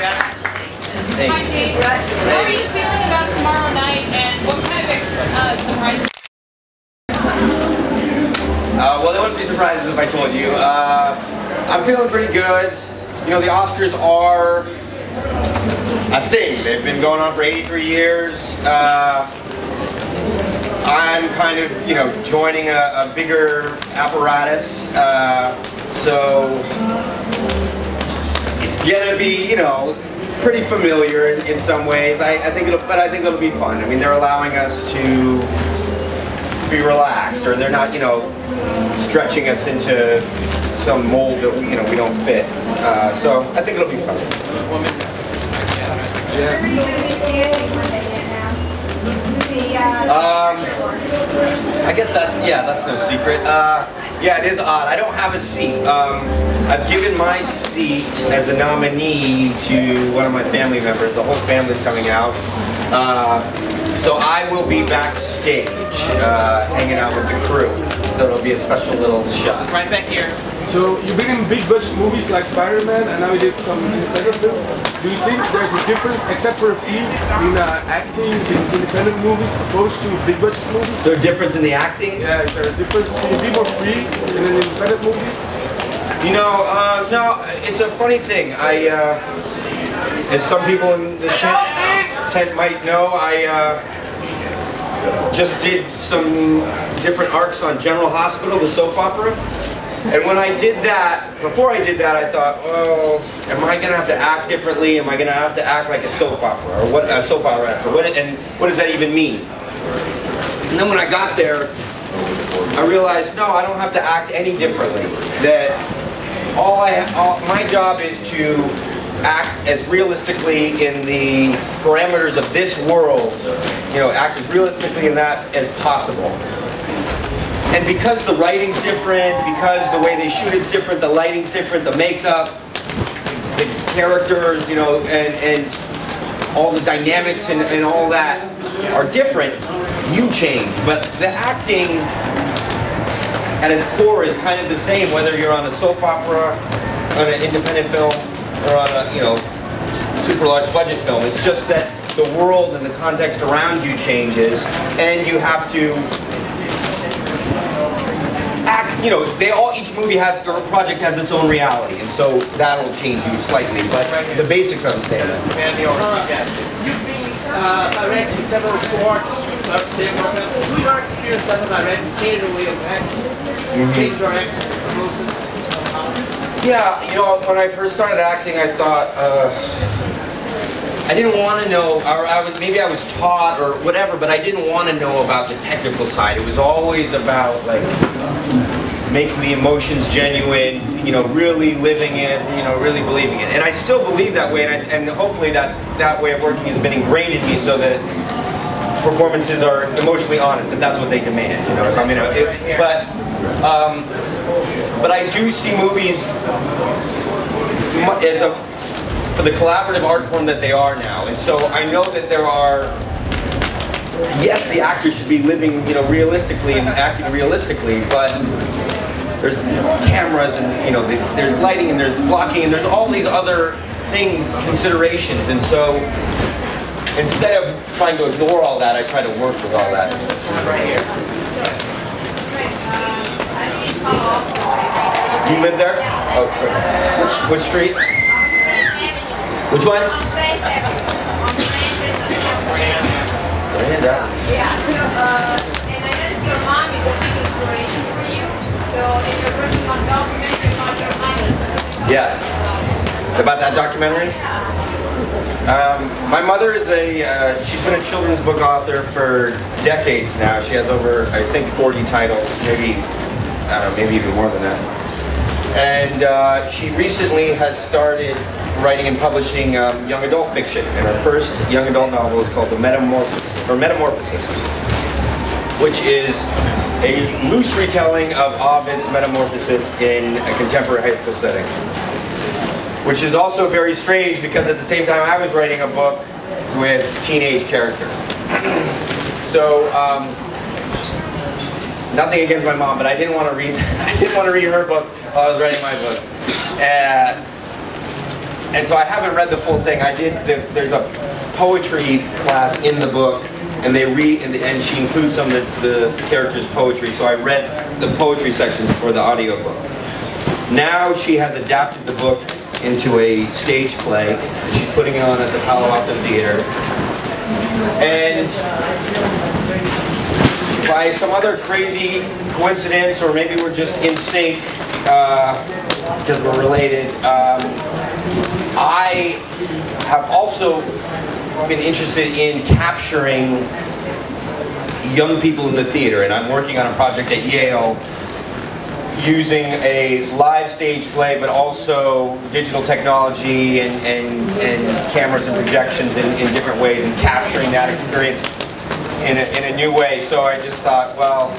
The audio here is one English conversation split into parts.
Hi, Steve. How are you feeling about tomorrow night, and what kind of surprises? Well, they wouldn't be surprises if I told you. I'm feeling pretty good. You know, the Oscars are a thing. They've been going on for 83 years. I'm kind of, you know, joining a bigger apparatus. So it's gonna be, you know, pretty familiar in some ways. I think it'll be fun. I mean, they're allowing us to be relaxed, or they're not, you know, stretching us into some mold that we don't fit. So I think it'll be fun. I guess that's no secret. Yeah, it is odd. I don't have a seat. I've given my seat as a nominee to one of my family members. The whole family's coming out. So I will be backstage, hanging out with the crew. So it'll be a special little shot. Right back here. So you've been in big budget movies like Spider-Man, and now you did some independent films. Do you think there's a difference, except for a fee, in acting in independent movies opposed to big budget movies? Is there a difference in the acting? Yeah, is there a difference? Can you be more free in an independent movie? You know, no, it's a funny thing. As some people in this tent might know, I just did some different arcs on General Hospital, the soap opera. And when I did that, before I did that, I thought, oh, am I going to have to act differently? Am I going to have to act like a soap opera? Or what, a soap opera actor? And what does that even mean? And then when I got there, I realized, no, I don't have to act any differently. That my job is to act as realistically in the parameters of this world, you know, act as realistically in that as possible. And because the writing's different, because the way they shoot is different, the lighting's different, the makeup, the characters, you know, and all the dynamics and all that are different, you change. But the acting at its core is kind of the same, whether you're on a soap opera, on an independent film, or on a, you know, super large budget film. It's just that the world and the context around you changes, and you have to act, you know, each movie has, or project has its own reality, and so that'll change you slightly, but the basics are the same. You've been directing several shorts, several films. Through your experience as a director, change your way of acting, change your acting process. Yeah, you know, when I first started acting, I thought, I didn't want to know, or maybe I was taught or whatever, but I didn't want to know about the technical side. It was always about, like, making the emotions genuine, you know, really living it, you know, really believing it. And I still believe that way, and hopefully that way of working has been ingrained in me so that performances are emotionally honest, if that's what they demand, you know, if I'm in a, but I do see movies as for the collaborative art form that they are now, and so I know that there are, yes, the actors should be living, you know, realistically and acting realistically, but there's cameras and, you know, there's lighting and there's blocking and there's all these other things, considerations, and so instead of trying to ignore all that, I try to work with all that. This one right here. You live there? Oh, which street? Which one? Miranda. Yeah, so, and I know your mom is a big inspiration for you, so if you're working on documentary about your mother, Yeah. About that documentary? My mother is she's been a children's book author for decades now. She has over, I think, 40 titles, maybe, I don't know, maybe even more than that. And she recently has started writing and publishing young adult fiction, and her first young adult novel is called Metamorphosis, which is a loose retelling of Ovid's Metamorphosis in a contemporary high school setting. Which is also very strange because at the same time I was writing a book with teenage characters. So nothing against my mom, but I didn't want to read. I didn't want to read her book while I was writing my book. And so I haven't read the full thing. There's a poetry class in the book, and they read, and she includes some of the characters' poetry. So I read the poetry sections for the audiobook. Now she has adapted the book into a stage play, and she's putting it on at the Palo Alto Theater. And by some other crazy coincidence, or maybe we're just in sync because we're related, I have also been interested in capturing young people in the theater, and I'm working on a project at Yale using a live stage play, but also digital technology and cameras and projections in different ways, and capturing that experience in a new way. So I just thought, well,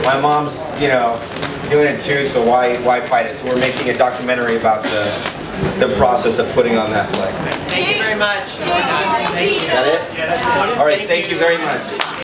my mom's, you know, doing it too, so why fight it? So we're making a documentary about the process of putting on that play. Thank you very much. Is that it? All right, thank you very much.